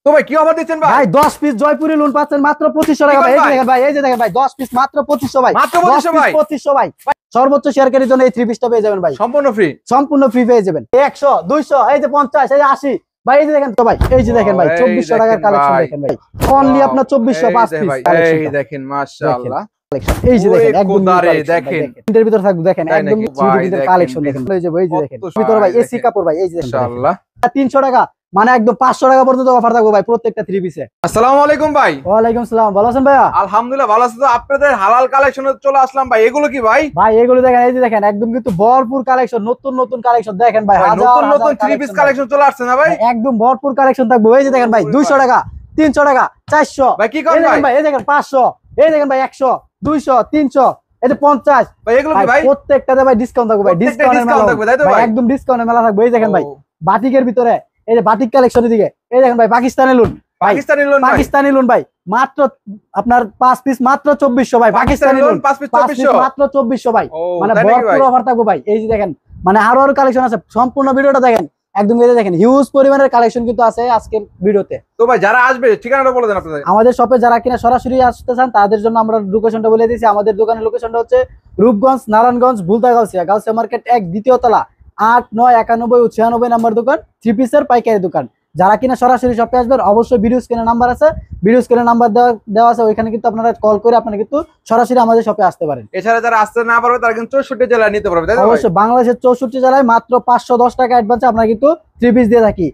তো ভাই কি অফার দিচ্ছেন ভাই? ভাই 10 পিস জয়পুরি লুন পাচ্ছেন মাত্র 2500 টাকা ভাই। এই যে দেখেন ভাই, এই যে দেখেন ভাই 10 পিস মাত্র 2500 ভাই। মাত্র 2500 ভাই। 2500 ভাই। সর্বোচ্চ শেয়ারকারীর জন্য এই 3 পিসটা পেয়ে যাবেন ভাই। সম্পূর্ণ ফ্রি। সম্পূর্ণ ফ্রি পেয়ে যাবেন। 100 200 এই যে 50 এই যে 80 ভাই। এই যে দেখেন তো ভাই, এই যে দেখেন ভাই 2400 টাকার কালেকশন দেখেন ভাই। অনলি আপনার 2400 5 পিস কালেকশন। এই দেখেন মাশাআল্লাহ। এই যে দেখেন একদম দেখেন প্রিন্টের ভিতর থাকবে দেখেন একদম সুন্দর কালেকশন দেখেন। এই যে দেখেন ভিতরে ভাই এসি কাপড় ভাই। এই যে মাশাআল্লাহ 300 টাকা মানে একদম 500 টাকা পর্যন্ত অফার থাকবে ভাই প্রত্যেকটা 3 পিসে। আসসালামু আলাইকুম ভাই। ওয়ালাইকুম আসসালাম। ভালো আছেন ভাইয়া? আলহামদুলিল্লাহ ভালো আছি। তো আপনাদের হালাল কালেকশনে চলে আসলাম ভাই। এগুলো কি ভাই? ভাই এগুলো দেখেন, এই যে দেখেন একদম কিন্তু ভরপুর কালেকশন, নতুন নতুন কালেকশন দেখেন ভাই। নতুন নতুন 3 পিস কালেকশন চলে আসছে না ভাই? একদম ভরপুর কালেকশন থাকবে। এই যে দেখেন ভাই 200 টাকা 300 টাকা 400 ভাই কি করেন ভাই? এই দেখেন 500 এই দেখেন ভাই 100 200 300 এই যে 50 ভাই এগুলো কি ভাই? প্রত্যেকটাতে ভাই ডিসকাউন্ট থাকবে ভাই। ডিসকাউন্টের মেলা থাকবে তাই তো ভাই? একদম ডিসকাউন্টের মেলা থাকবে। এই দেখেন ভাই বাটিকের ভিতরে এই যে বাটিক কালেকশনের দিকে এই দেখেন ভাই পাকিস্তানি লুন। পাকিস্তানি লুন ভাই মাত্র আপনার 5 পিস মাত্র 2400 ভাই। পাকিস্তানি লুন 5 পিস মাত্র 2400 ভাই। মানে ভরপুর অফার থাকবে ভাই। এই যে দেখেন মানে আরো কালেকশন আছে। সম্পূর্ণ ভিডিওটা দেখেন একদম। এই যে দেখেন হিউজ পরিমাণের কালেকশন কিন্তু আছে আজকের ভিডিওতে। তো ভাই যারা আসবে ঠিকানাটা বলে দেন আপনাদের। আমাদের শপে যারা কিনা সরাসরি আসতে চান তাদের জন্য আমরা লোকেশনটা বলে দিয়েছি। আমাদের দোকানের লোকেশনটা হচ্ছে রূপগঞ্জ নারায়ণগঞ্জ ভুলতা গাউসিয়া মার্কেট 1 দ্বিতীয় তলা 8 9 91 ও 96 নাম্বার দোকান 3 পিসের পাইকারি দোকান। যারা কিনা সরাসরি শপে আসবেন অবশ্যই ভিডিও স্ক্রিনে নাম্বার আছে, ভিডিও স্ক্রিনে নাম্বার দেওয়া আছে, ওইখানে কিন্তু আপনারা কল করে আপনারা কিন্তু সরাসরি আমাদের শপে আসতে পারেন। এছাড়া যারা আসতে না পারবে তারা কিন্তু 64 জেলায় নিতে পারবে তাই তো? অবশ্যই বাংলাদেশের 64 জেলায় মাত্র 510 টাকা অ্যাডভান্সে আমরা কিন্তু 3 পিস দিয়ে থাকি।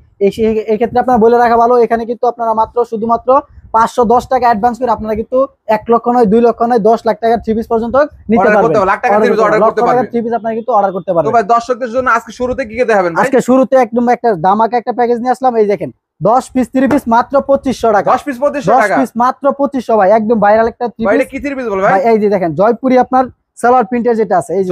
এই ক্ষেত্রে আপনারা বলে রাখা ভালো, এখানে কিন্তু আপনারা শুধুমাত্র 510 টাকা অ্যাডভান্স করে আপনারা কিন্তু 1 লক্ষ নয় 2 লক্ষ নয় 10 লাখ টাকার 3 পিস পর্যন্ত নিতে পারবেন। লাখ টাকা 3 পিস অর্ডার করতে পারবেন। 3 পিস আপনারা কিন্তু অর্ডার করতে পারবেন। তো ভাই দর্শকদের জন্য আজকে শুরুতে কি কি দেখাবেন ভাই? আজকে শুরুতে একদম একটা ধামাকা একটা প্যাকেজ নিয়ে আসলাম। এই দেখেন 10 পিস 3 পিস মাত্র 2500 টাকা। 10 পিস 2500 টাকা। 10 পিস মাত্র 2500 ভাই। একদম ভাইরাল একটা 3 ভাই পিস। এটা কি 3 পিস বল ভাই? এই যে দেখেন জয়পুরি আপনার সালোয়ার প্রিন্টের যেটা আছে। এই যে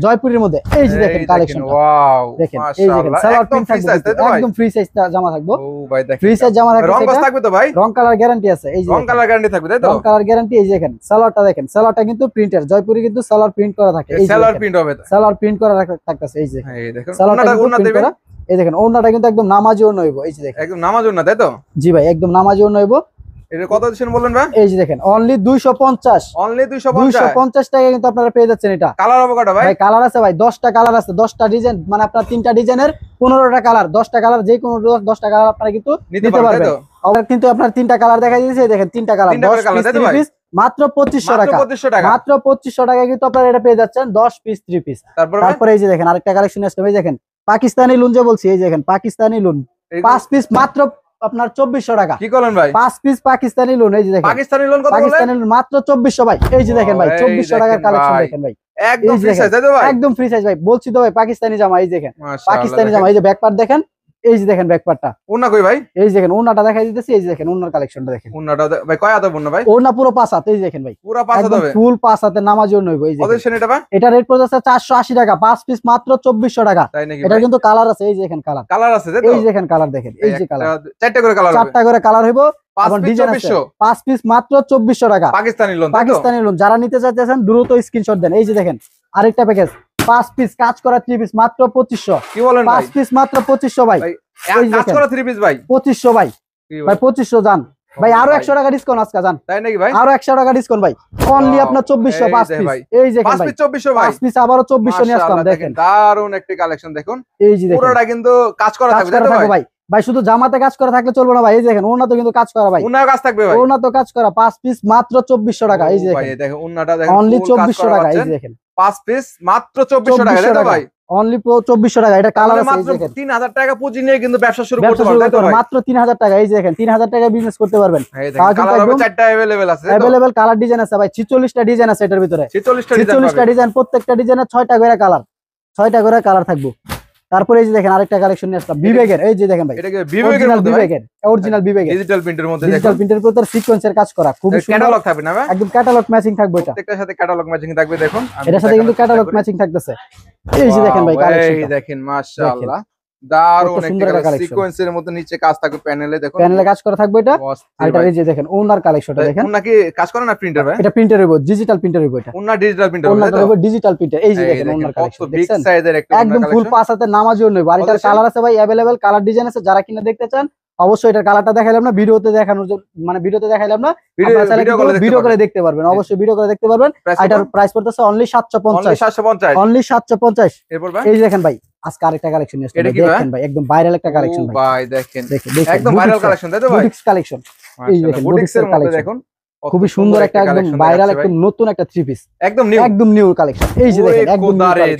জয়পুরের মধ্যে এই যে দেখেন কালেকশন। ওয়াও দেখেন এই দেখেন সালোয়ার প্রিন্ট থাকবে একদম ফ্রি সাইজ জামা থাকবে। ও ভাই দেখেন ফ্রি সাইজ জামা থাকবে। রং কস থাকবে তো ভাই? রং কালার গ্যারান্টি আছে। এই যে রং কালার গ্যারান্টি থাকবে তাই তো? রং কালার গ্যারান্টি। এই যে দেখেন সালোয়ারটা দেখেন, সালোয়ারটা কিন্তু প্রিন্টের। জয়পুরি কিন্তু সালোয়ার প্রিন্ট করা থাকে। এই সালোয়ার প্রিন্ট হবে। সালোয়ার প্রিন্ট করা থাকতেছে। এই যে এই দেখেন সালোয়ারটা ওন্না দেবেন। এই দেখেন ওন্নাটা কিন্তু একদম নামাজি ওন্না হইবো। এই যে দেখেন একদম নামাজি ওন্না তাই তো? জি ভাই একদম নামাজি ওন্না হইবো। এটা কত দিছেন বলেন ভাই? এই যে দেখেন অনলি 250 250 টাকা কিন্তু আপনারা পেয়ে যাচ্ছেন। এটা কালার হবে কয়টা ভাই? ভাই কালার আছে ভাই 10টা কালার আছে। 10টা ডিজাইন মানে আপনার 3টা ডিজাইনের 15টা কালার। 10টা কালার যে কোনো 10টা কালার আপনারা কিন্তু নিতে পারবেন। আমরা কিন্তু আপনার 3টা কালার দেখাই দিয়েছি। দেখেন 3টা কালার 10 পিস মাত্র 2500 টাকা। মাত্র 2500 টাকায় কিন্তু আপনারা এটা পেয়ে যাচ্ছেন 10 পিস 3 পিস। তারপরে এই যে দেখেন আরেকটা কালেকশন আসছে। এই দেখেন পাকিস্তানি লুন যে বলছি। এই দেখেন পাকিস্তানি লুন 5 পিস মাত্র আপনার 2400 টাকা। কি করেন ভাই? 5 পিস পাকিস্তানি লুন। এই যে দেখেন পাকিস্তানি লুন কত বলেন? পাকিস্তানি লুন মাত্র 2400 ভাই। এই যে দেখেন ভাই 2400 টাকার কালেকশন দেখেন ভাই। একদম ফ্রি সাইজ তাই তো ভাই? একদম ফ্রি সাইজ ভাই। বলছি তো ভাই পাকিস্তানি জামা। এই দেখেন পাকিস্তানি জামা। এই যে ব্যাক পার্ট দেখেন। এই যে দেখেন ব্যাক পার্টটা। ওন্না কই ভাই? এই যে দেখেন ওন্নাটা দেখাই দিতেছি। এই যে দেখেন ওন্নার কালেকশনটা দেখেন। ওন্নাটা ভাই কয় হাতে ওন্না ভাই? ওন্না পুরো 5 হাত। এই যে দেখেন ভাই পুরো 5 হাতে হবে। ফুল 5 হাতে নামাজি ওন্না হইবো। এই যে কত দিছেন এটা ভাই? এটা রেট পড়ে যাচ্ছে 480 টাকা। 5 পিস মাত্র 2400 টাকা। তাই নাকি? এটা কিন্তু কালার আছে। এই যে দেখেন কালার আছে তাই তো? এই যে দেখেন কালার দেখেন। এই যে কালার 4টা করে কালার হবে। 4টা করে কালার হইবো। 5 পিস 2400। 5 পিস মাত্র 2400 টাকা। পাকিস্তানি লুন। পাকিস্তানি লুন যারা নিতে চাইতেছেন দ্রুত স্ক্রিনশট দেন। এই যে দেখেন আরেকটা প্যাকেজ 5 পিস কাজ করা 3 পিস মাত্র 2500। কি বলেন ভাই? 5 পিস মাত্র 2500 ভাই। কাজ করা 3 পিস ভাই 2500 ভাই। ভাই 2500 জান ভাই। আরো 100 টাকা ডিসকাউন্ট আজকে জান। তাই নাকি ভাই? আরো 100 টাকা ডিসকাউন্ট ভাই। অনলি আপনার 2400 5 পিস। এই যে 5 পিস 2400 ভাই। 5 পিস আবারো 2400 নিয়ে আসলাম। দেখেন দারুন একটা কালেকশন দেখুন। এই যে দেখেন পুরোটা কিন্তু কাজ করা থাকবে তাই তো ভাই? ভাই শুধু জামাতে কাজ করা থাকলে চলবে না ভাই। এই দেখেন ওন্না তো কিন্তু কাজ করা ভাই। ওন্না কাজ থাকবে ভাই। ওন্না তো কাজ করা 5 পিস মাত্র 2400 টাকা। এই যে ভাই দেখেন ওন্নাটা দেখেন অনলি 2400 টাকা। এই যে দেখেন 5 পিস মাত্র 2400 টাকা তাই তো ভাই? অনলি 2400 টাকা। এটা কালার আছে। মাত্র 3000 টাকা পুঁজি নিয়ে কিন্তু ব্যবসা শুরু করতে পারবেন তাই তো ভাই? মাত্র 3000 টাকা। এই যে দেখেন 3000 টাকা বিজনেস করতে পারবেন। এই দেখেন কালার হবে 4টা अवेलेबल আছে। अवेलेबल কালার ডিজাইন আছে ভাই। 46টা ডিজাইন আছে এটার ভিতরে। 46টা ডিজাইন। প্রত্যেকটা ডিজাইনে 6টা করে কালার। 6টা করে কালার থাকবে। তারপরে এই যে দেখেন আরেকটা কালেকশন নিয়ে আসলাম বিবেকের। এই যে দেখেন ভাই এটা কি বিবেকের মধ্যে? বিবেকের অরিজিনাল বিবেকের ডিজিটাল প্রিন্টের মধ্যে। ডিজিটাল প্রিন্টের উপর সিকোয়েন্সের কাজ করা খুব সুন্দর। ক্যাটালগ থাকবে না ভাই? একদম ক্যাটালগ ম্যাচিং থাকবে। এটা প্রত্যেকটার সাথে ক্যাটালগ ম্যাচিং থাকবে দেখুন। এটার সাথে কিন্তু ক্যাটালগ ম্যাচিং থাকতেছে। এই যে দেখেন ভাই কালেকশন। এই দেখেন মাশাআল্লাহ দারুন সুন্দর একটা কালেকশন, সিকোয়েন্সের মধ্যে নিচে কাজ থাকবে, প্যানেলে দেখুন, প্যানেলে কাজ করা থাকবে এটা। আর এটা এই যে দেখেন ওনার কালেকশনটা দেখেন, ওনা কি কাজ করে না প্রিন্টার ভাই? এটা প্রিন্টার হইব, ডিজিটাল প্রিন্টার হইব, এটা ওনা ডিজিটাল প্রিন্টার ওনার হইব ডিজিটাল প্রিন্টার। এই যে দেখেন ওনার কালেকশন কত বিগ দেখছেন, সাইজের একটা একদম ফুল 5 হাতের নামাজি ওন্না হইব। আর এটার কালার আছে ভাই अवेलेबल, কালার ডিজাইন আছে, যারা কিনা দেখতে চান অবশ্যই এটার কালারটা দেখাইলাম না ভিডিওতে, দেখানোর জন্য মানে ভিডিওতে দেখাইলাম না, আপনারা চাইলে ভিডিও করে দেখতে পারবেন, অবশ্যই ভিডিও করে দেখতে পারবেন। এটার প্রাইস পড়তেছে অনলি 750, অনলি 750। এরপর ভাই এই যে দেখেন ভাই আজকে আরেকটা কালেকশন নিয়ে আসছে, দেখেন ভাই একদম ভাইরাল একটা কালেকশন ভাই, দেখেন একদম ভাইরাল কালেকশন তাই তো ভাই, বুটিক্স কালেকশন। এই দেখেন বুটিক্সের মধ্যে দেখুন খুবই সুন্দর একটা একদম ভাইরাল একদম নতুন একটা থ্রি পিস, একদম নিউ কালেকশন। এই যে দেখেন একদম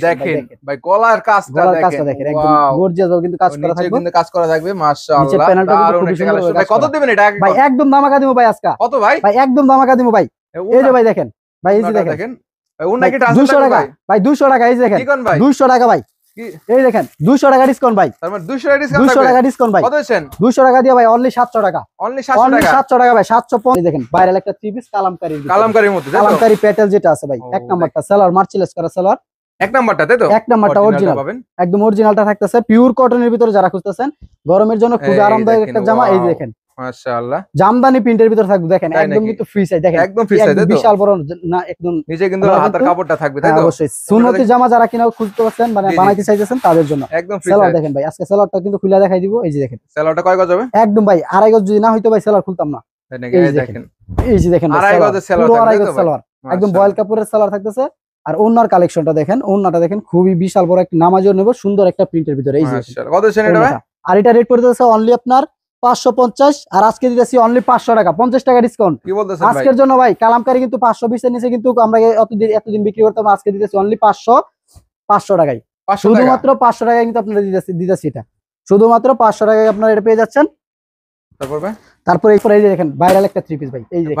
দেখেন ভাই গলার কাজটা দেখেন একদম গর্জিয়াস ভাবে কিন্তু কাজ করা থাকবে, কিন্তু কাজ করা থাকবে মাশাআল্লাহ। খুবই সুন্দর ভাই, কত দিবেন এটা ভাই? একদম ধামাকা দিব ভাই আজকে। কত ভাই? ভাই একদম ধামাকা দিব ভাই। এই যে ভাই দেখেন ভাই, এই যে দেখেন ওনা কি 200 টাকা ভাই, 200 টাকা। এই যে দেখেন 200 টাকা ভাই, এই দেখেন 200 টাকা ডিসকাউন্ট ভাই, তার মানে 200 টাকা ডিসকাউন্ট, 200 টাকা ডিসকাউন্ট ভাই। কত দেন? 200 টাকা দিয়ে ভাই অনলি 700 টাকা, অনলি 700 টাকা ভাই, 750। এই দেখেন ভাইরাল একটা থ্রি পিস কালামকারীর মধ্যে, কালামকারী প্যাটেল যেটা আছে ভাই, এক নাম্বারটা সেলার মার্চিলেস করা সেলার, এক নাম্বারটা তাই তো, এক নাম্বারটা অরিজিনাল পাবেন, একদম অরিজিনালটা থাকতেছে পিওর কটনের ভিতরে। যারা খুঁজতেছেন গরমের জন্য খুব আরামদায়ক একটা জামা, এই যে দেখেন মাশাআল্লাহ জামদানি প্রিন্টের ভিতর থাকবে, দেখেন একদম কিন্তু ফ্রি সাইজ, দেখেন একদম ফ্রি সাইজ, বিশাল বড় না, একদম নিচে কিন্তু হাতের কাপড়টা থাকবে তাই তো, অবশ্যই সুন্নতি জামা যারা কিনা খুঁজতে পাচ্ছেন মানে বানাইতে চাইতেছেন তাদের জন্য একদম ফ্রি সেলার। দেখেন ভাই আজকে সেলারটা কিন্তু খুলে দেখাই দিব। এই যে দেখেন সেলারটা কয় গজ হবে? একদম ভাই 2.5 গজ, যদি না হইতো ভাই সেলার খুলতাম না। এই দেখেন, এই যে দেখেন 2.5 গজের সেলার, 2.5 গজ সেলার, একদম বয়েল কাপড়ের সেলার থাকতেছে। আর ওনার কালেকশনটা দেখেন, ওনাটা দেখেন খুবই বিশাল বড় একটা নামাজও নেব, সুন্দর একটা প্রিন্টের ভিতরে। এই যে কত দেন এটা ভাই? আর এটা রেট পড়তেছে অনলি আপনার 550, আর আজকে দিতেছি অনলি 500 টাকা, 50 টাকা ডিসকাউন্ট। কি বলতেছেন ভাই? আজকের জন্য ভাই কালামকারী কিন্তু 520 এর নিচে কিন্তু আমরা এতদিন বিক্রি করতাম, আজকে দিতেছি অনলি 500 টাকায়, শুধুমাত্র 500 টাকায় কিন্তু আপনারা দিতেছি এটা, শুধুমাত্র 500 টাকায় আপনারা এটা পেয়ে যাচ্ছেন। তারপর এই যে দেখেন ভাইরাল একটা থ্রি পিস ভাই, এই যে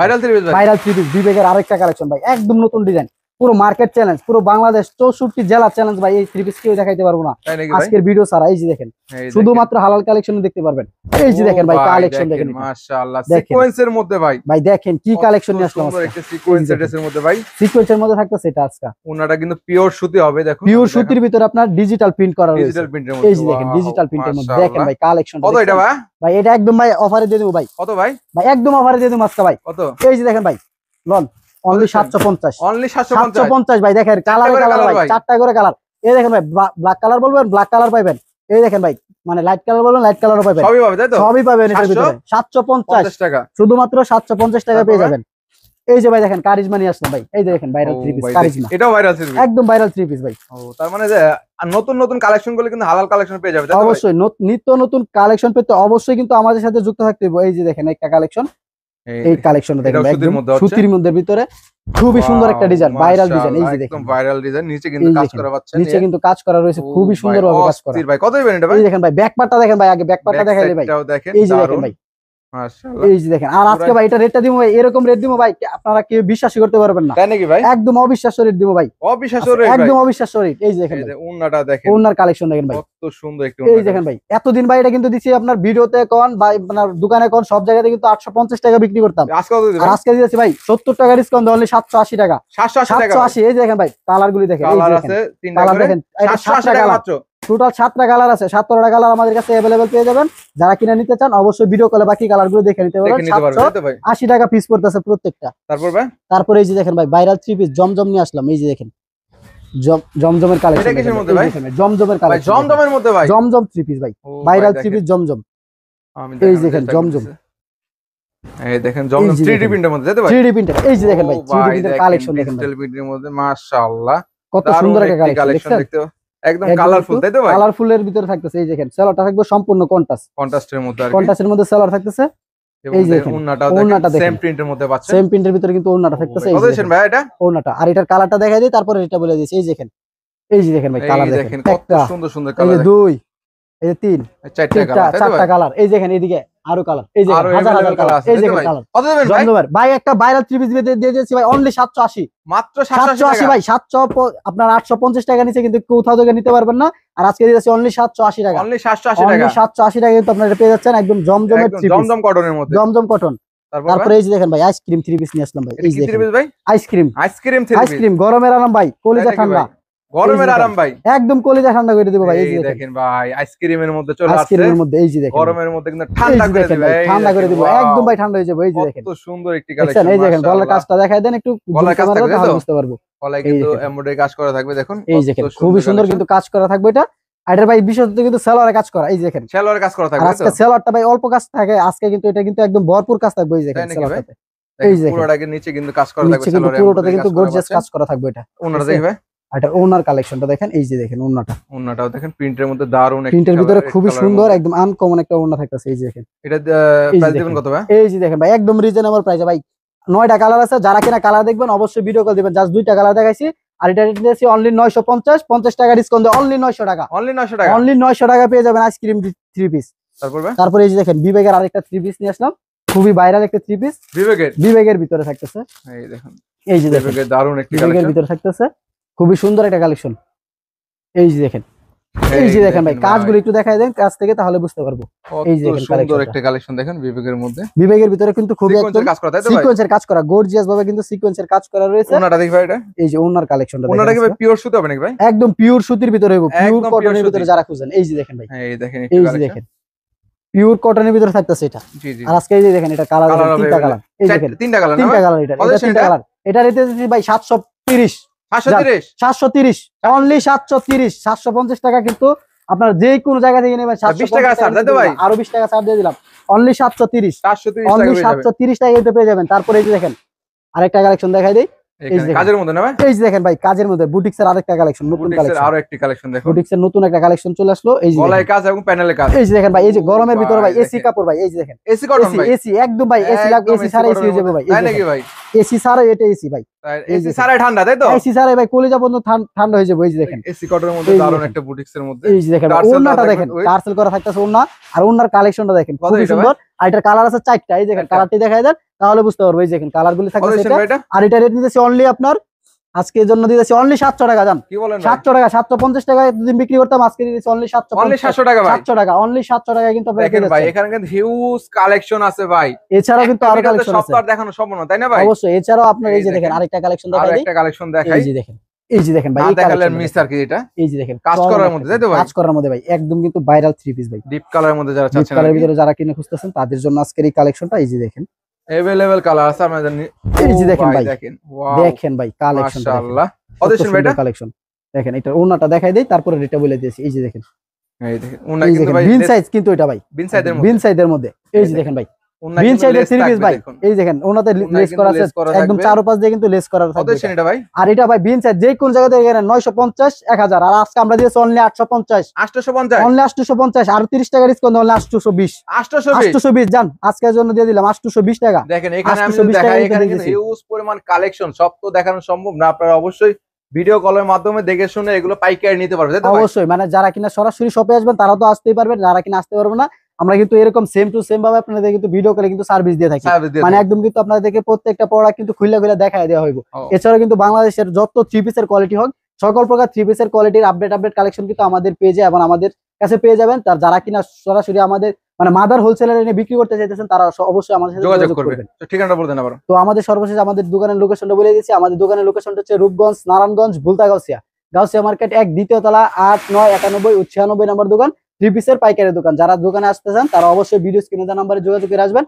ভাইরাল থ্রি পিস বিবেকের আরেকটা কালেকশন ভাই, একদম নতুন ডিজাইন, পুরো মার্কেট চ্যালেঞ্জ, পুরো বাংলাদেশ 64 জেলা চ্যালেঞ্জ ভাই। এই থ্রি পিস কেউ দেখাইতে পারবো না আজকের ভিডিও ছাড়া। এই যে দেখেন শুধুমাত্র হালাল কালেকশন দেখতে পারবেন। এই যে দেখেন ভাই কালেকশন দেখেন মাশাআল্লাহ, সিকোয়েন্সের মধ্যে ভাই, ভাই দেখেন কি কালেকশন নিয়ে আসলাম সুন্দর একটা সিকোয়েন্স ড্রেসের মধ্যে ভাই, সিকোয়েন্সের মধ্যে থাকতেছে এটা আজকে। ওনাটা কিন্তু পিওর সুতি হবে, দেখুন পিওর সুতির ভিতরে আপনার ডিজিটাল প্রিন্ট করা রয়েছে, ডিজিটাল প্রিন্টের মধ্যে। এই যে দেখেন ডিজিটাল প্রিন্টের মধ্যে দেখেন ভাই কালেকশন কত এটা ভাই? ভাই এটা একদম ভাই অফারে দিয়ে দেব ভাই। কত ভাই? ভাই একদম অফারে দিয়ে দেব আজকে ভাই। কত? এই যে দেখেন ভাই লন অনলি 750, অনলি 750 ভাই। দেখেন কালার ভাই, চারটা করে কালার। এই দেখেন ভাই ব্ল্যাক কালার বলবেন ব্ল্যাক কালার পাবেন, এই দেখেন ভাই মানে লাইট কালার বলবেন লাইট কালারও পাবেন, সবই পাবে তাই তো, সবই পাবেন এর ভিতরে। 750 টাকা, শুধুমাত্র 750 টাকা পেয়ে যাবেন। এই যে ভাই দেখেন কারিজমা নিয়ে আসলাম ভাই, এই যে দেখেন ভাইরাল থ্রি পিস কারিজমা, এটাও ভাইরাল থ্রি পিস, একদম ভাইরাল থ্রি পিস ভাই। ও তার মানে যে নতুন নতুন কালেকশন গুলো কিন্তু হালাল কালেকশন পেয়ে যাবে তাই তো, অবশ্যই নিত্য নতুন কালেকশন পেতে অবশ্যই কিন্তু আমাদের সাথে যুক্ত থাকতে হবে। এই যে দেখেন একটা কালেকশন, এই কালেকশনটা দেখেন একদম সুতির মধ্যে ভিতরে খুবই সুন্দর একটা ডিজাইন, ভাইরাল ডিজাইন। এই যে দেখেন একদম ভাইরাল ডিজাইন, নিচে কিন্তু কাজ করা পাচ্ছেন, নিচে কিন্তু কাজ করা রয়েছে খুবই সুন্দর ভাবে কাজ করা। ভাই কত দিবেন এটা ভাই? এই দেখেন ভাই ব্যাক পার্টটা দেখেন ভাই, আগে ব্যাক পার্টটা দেখাইলে ভাই, এই যে দেখেন ভাই মাশাআল্লাহ। এই যে দেখেন, আর আজকে ভাই এটা রেটটা দিমু ভাই, এরকম রেট দিমু ভাই আপনারা কেউ বিশ্বাসই করতে পারবেন না, তাই নাকি ভাই? একদম অবিশ্বাস্য রেট দিমু ভাই, অবিশ্বাস্য রেট, একদম অবিশ্বাস্য রেট। এই যে দেখেন ওন্নাটা দেখেন, ওন্নার কালেকশন দেখেন ভাই কত সুন্দর একটা। এই দেখেন ভাই এতদিন ভাই এটা কিন্তু দিছি আপনার ভিডিওতে কোন ভাই আপনার দোকানে কোন সব জায়গাতে কিন্তু 850 টাকা বিক্রি করতাম, আজকে দিয়েছি ভাই 70 টাকা ডিসকাউন্ট অনলি 780 টাকা, 780। এই যে দেখেন ভাই কালার গুলি দেখেন, কালার আছে তিনটা করে, দেখেন 780 টাকা মাত্র, টোটাল 7টা কালার আছে, 17টা কালার আমাদের কাছে अवेलेबल পেয়ে যাবেন। যারা কিনা নিতে চান অবশ্যই ভিডিও কলে বাকি কালার গুলো দেখে নিতে পারবেন। 780 টাকা পিস পড়তেছে প্রত্যেকটা। তারপর এই যে দেখেন ভাই ভাইরাল থ্রি পিস জমজম নিয়ে আসলাম, এই যে দেখেন জমজমের কালেকশন, এটা কিসের মধ্যে ভাই? জমজমের কালেকশন, জমজমের মধ্যে ভাই, জমজম থ্রি পিস ভাই, ভাইরাল থ্রি পিস জমজম। এই দেখেন জমজম, এই দেখেন জমজম 3D প্রিন্টের মধ্যে, তাই তো ভাই? 3D প্রিন্টার, এই যে দেখেন ভাই 3D প্রিন্টার কালেকশন দেখেন, ডিজিটাল প্রিন্টের মধ্যে মাশাআল্লাহ কত সুন্দর একটা কালেকশন দেখতে, একদম কালারফুল তাই তো ভাই? কালারফুল এর ভিতরে থাকতেছে। এই দেখেন সেলারটা থাকবে সম্পূর্ণ কন্ট্রাস্টের মধ্যে, আর কন্ট্রাস্টের মধ্যে সেলার থাকতেছে। এই যে দেখেন ওন্নাটা দেখেন সেম প্রিন্টের মধ্যে পাচ্ছেন, সেম প্রিন্টের ভিতরে কিন্তু ওন্নাটা থাকতেছে। এই দেখেন ভাই এটা ওন্নাটা, আর এটার কালারটা দেখাই দেই তারপরে এটা বলে দিয়েছি। এই দেখেন, এই যে দেখেন ভাই কালার দেখেন কত সুন্দর সুন্দর কালার, এই যে 2 এই যে 3 চারটা কালার, এই দেখেন এইদিকে আরো কালার, এই যে হাজার হাজার কালার আছে। এই দেখেন কালার কত দেবেন ভাই? ভাই একটা ভাইরাল থ্রি পিস দিয়ে দিয়েছি ভাই অনলি 780, মাত্র 780 ভাই। 700 আপনার 850 টাকা নিচে কিন্তু কোথাও থেকে নিতে পারবেন না, আর আজকে দিয়েছি অনলি 780 টাকা, অনলি 780 টাকা, 780 টাকা কিন্তু আপনারা পেয়ে যাচ্ছেন একদম জমজমের থ্রি পিস, জমজম কটনের মধ্যে, জমজম কটন। তারপরে এই যে দেখেন ভাই আইসক্রিম থ্রি পিস নিয়ে আসলাম ভাই, এই যে থ্রি পিস ভাই আইসক্রিম থ্রি পিস, আইসক্রিম গরমের আরাম ভাই, কলিজা ঠান্ডা। গরমের আরাম ভাই, একদম কলিজা ঠান্ডা করে দিব ভাই। এই যে দেখেন ভাই আইসক্রিমের মধ্যে চলে আসছে, আইসক্রিমের মধ্যে এই যে দেখেন গরমের মধ্যে কিন্তু ঠান্ডা করে দিবে, ঠান্ডা করে দিব একদম ভাই, ঠান্ডা হয়ে যাবে। এই যে দেখেন কত সুন্দর একটি কালেকশন। এই দেখেন গলার কাজটা দেখায় দেন একটু, গলার কাজটা তাহলে বুঝতে পারবো। গলায় কিন্তু এমব্রয়ডারি কাজ করা থাকবে, দেখুন এই দেখেন খুবই সুন্দর কিন্তু কাজ করা থাকবে এটা। এটার ভাই বিশেষত কিন্তু সেলরে কাজ করা, এই দেখেন সেলরে কাজ করা থাকবে। আজকে সেলরটা ভাই অল্প কাজ থাকে, আজকে কিন্তু এটা কিন্তু একদম ভরপুর কাজ থাকবে। এই দেখেন সেলরটাতে এই যে পুরোটাকে নিচে কিন্তু কাজ করা থাকবে, সেলরে পুরোটাতে কিন্তু গর্জিয়াস কাজ করা থাকবে এটা। ওনাটা দেখবে, এটা ওনার কালেকশনটা দেখেন, এই যে দেখেন ওনাটাও দেখেন প্রিন্টের মধ্যে দারুন, প্রিন্টের ভিতরে খুবই সুন্দর একদম আনকমন একটা ওনা থাকতেছে। এই যে দেখেন এটা প্রাইস দিবেন কত ভাই? এই যে দেখেন ভাই একদম রিজনেবল প্রাইসে ভাই, 9টা কালার আছে, যারা কিনা কালার দেখবেন অবশ্যই ভিডিও কল দিবেন। জাস্ট 2টা কালার দেখাইছি, আর এটা দিয়েছি অনলি 950, 50 টাকা ডিসকাউন্ট দিয়ে অনলি 900 টাকা, অনলি 900 টাকা, অনলি 900 টাকা পেয়ে যাবেন আইসক্রিম 3 পিস। তারপরে এই যে দেখেন বিবেকের আরেকটা 3 পিস নিয়ে আসলাম, খুবই ভাইরাল একটা 3 পিস, বিবেকের ভিতরে থাকতেছে। এই দেখেন, এই যে দেখেন দারুন একটা কালেকশন, বিবেকের ভিতরে থাকতেছে খুবই সুন্দর একটা কালেকশন। এই যে দেখেন, এই যে দেখেন ভাই কাজগুলো একটু দেখায় দেন কাছ থেকে, তাহলে বুঝতে পারবো। এই যে দেখেন সুন্দর একটা কালেকশন দেখেন বিবেকের মধ্যে, বিবেকের ভিতরে কিন্তু খুবই একদম কাজ করা, তাই তো ভাই সিকোয়েন্সের কাজ করা, গর্জিয়াস ভাবে কিন্তু সিকোয়েন্সের কাজ করা রয়েছে। ওনাটা দেখি ভাই, এটা এই যে ওনার কালেকশনটা, ওনাটা কি ভাই পিওর সুতি হবে নাকি ভাই? একদম পিওর সুতির ভিতরে হবে, পিওর কটনের ভিতরে যারা খুঁজেন। এই যে দেখেন ভাই, এই দেখেন, এই যে দেখেন পিওর কটনের ভিতরে থাকতেছে এটা। জি জি, আর আজকে এই যে দেখেন এটা কালার, তিনটা কালার, এই দেখেন তিনটা কালার, তিনটা কালার, এটা তিনটা কালার। এটা রেটে দিচ্ছি ভাই 730, 730 অনলি 730, 750 টাকা কিন্তু আপনার যে কোনো জায়গা থেকে নেবেন 20 টাকা ছাড় দিতে ভাই, আরো 20 টাকা ছাড় দিয়ে দিলাম, অনলি 730, অনলি 730 টাকা এতে পেয়ে যাবেন। তারপরে এই যে দেখেন আরেকটা কালেকশন দেখাই দেই, এই যে কাজের মধ্যে না ভাই, এই যে দেখেন ভাই কাজের মধ্যে বুটিক্সের আরেকটা কালেকশন, নতুন কালেকশন, আরো একটা কালেকশন দেখুন, বুটিক্সের নতুন একটা কালেকশন চলে আসলো। এই যে গলায় কাজ এবং প্যানেলে কাজ, এই যে দেখেন ভাই, এই যে গরমের ভিতরে ভাই এসি কাপড় ভাই, এই যে দেখেন এসি কটন ভাই, এসি একদম ভাই, এসি লাগ, এসি ছাড়া এসি হয়ে যাবে ভাই, তাই নাকি ভাই? এসি ছাড়া এটা এসি ভাই, এসি ছাড়া ঠান্ডা, তাই তো? এসি ছাড়া ভাই কলিজা বন্ধ ঠান্ডা হয়ে যাবে। এই যে দেখেন এসি কটনের মধ্যে দারুন একটা বুটিক্সের মধ্যে, এই যে দেখেন ওন্নাটা দেখেন টার্সেল করা থাকতেছে ওন্না, আর ওন্নার কালেকশনটা দেখেন খুবই সুন্দর। আর এটার কালার আছে 4টা, এই দেখেন কালারটি দেখায় দেন তাহলে বুঝতে পারবে। এই দেখেন কালারগুলো থাকতেছে এটা, আর এটা রেট দিতেছি অনলি আপনার আজকের জন্য দিতেছি অনলি 700 টাকা। জান কি বলেন 700 টাকা, 750 টাকা এতদিন বিক্রি করতাম, আজকে দিতেছি অনলি 700 টাকা ভাই, 700 টাকা, অনলি 700 টাকা কিন্তু আপনারা দেখেন ভাই। এখানে কিন্তু হিউজ কালেকশন আছে ভাই, এছাড়াও কিন্তু আরো কালেকশন আছে, সব দেখানো সম্ভব না, তাই না ভাই? অবশ্যই, এছাড়াও আপনারা এই যে দেখেন আরেকটা কালেকশন দেখাই, আরেকটা কালেকশন দেখাই, এই যে দেখেন, এই যে দেখেন ভাই এই কালার মিস আর কি, এটা এই যে দেখেন কাজ করার মধ্যে, তাই তো ভাই? কাজ করার মধ্যে ভাই একদম কিন্তু ভাইরাল 3 পিস ভাই, ডিপ কালারের মধ্যে যারা চাচ্ছেন, ডিপ কালারের ভিতরে যারা কিনে খুঁজতেছেন তাদের জন্য আজকের এই কালেকশনটা। এই যে দেখেন अवेलेबल কালার আছে আমাদের, এই যে দেখেন ভাই, দেখেন ভাই কালেকশন, মাশাআল্লাহ অদেশন ভাই, এটা কালেকশন দেখেন। এটা ওন্নাটা দেখাই দেই, তারপরে রেটটা বলে দিয়েছি। এই যে দেখেন, এই দেখেন ওন্না কিন্তু ভাই বিন সাইজ, কিন্তু এটা ভাই বিন সাইজের মধ্যে, এই যে দেখেন ভাই বিন সাইজের 3 পিস ভাই, এই দেখেন ওনাতে লেস করা আছে একদম চারপাশ দিয়ে কিন্তু লেস করা আছে অদেশন এটা ভাই। আর এটা ভাই বিন সাইজ যে কোন জায়গা থেকে এখানে 950, 1000, আর আজকে আমরা দিয়েছি অনলি 850, 850 অনলি 850, আর 30 টাকা ডিসকাউন্ট অনলি 820, 820 জান আজকের জন্য দিয়ে দিলাম 820 টাকা। দেখেন এখানে আমি দেখাই, এখানে কিন্তু হিউজ পরিমাণ কালেকশন, সব তো দেখানো সম্ভব না, আপনারা অবশ্যই ভিডিও কলের মাধ্যমে দেখে শুনে এগুলো পাইকারি নিতে পারবেন, তাই তো? অবশ্যই, মানে যারা কিনা সরাসরি শপে আসবেন তারা তো আসতেই পারবেন, যারা কিনা আসতে পারবেন না আমরা কিন্তু এরকম সেম টু সেম ভাবে আপনাদের কিন্তু ভিডিও কলে কিন্তু সার্ভিস দিয়ে থাকি, মানে একদম কিন্তু আপনাদেরকে প্রত্যেকটা প্রোডাক্ট কিন্তু খুলে খুলে দেখায় দেওয়া হইব। এছাড়াও কিন্তু বাংলাদেশের যত 3 পিসের কোয়ালিটি হোক, সকল প্রকার 3 পিসের কোয়ালিটির আপডেট কালেকশন কিন্তু আমাদের পেজে এবং আমাদের কাছে পেয়ে যাবেন। তার যারা কিনা সরাসরি আমাদের মানে মাদার হোলসেলার এনে বিক্রি করতে চাইতেছেন তারা অবশ্যই আমাদের সাথে যোগাযোগ করবেন। তো ঠিকানাটা বলে দেন আবার। তো আমাদের সর্বশেষ আমাদের দোকানের লোকেশনটা বলে দিয়েছি, আমাদের দোকানের লোকেশনটা হচ্ছে রূপগঞ্জ, নারায়ণগঞ্জ, ভুলতা গাউসিয়া মার্কেট 1 দ্বিতীয় তলা, 8, 9, 91 ও 96 নম্বর দোকান, 3 পিসের পাইকারি দোকান। যারা দোকানে আসতে চান তারা অবশ্যই ভিডিও স্ক্রিনে দেওয়া নম্বরে যোগাযোগ করে আসবেন।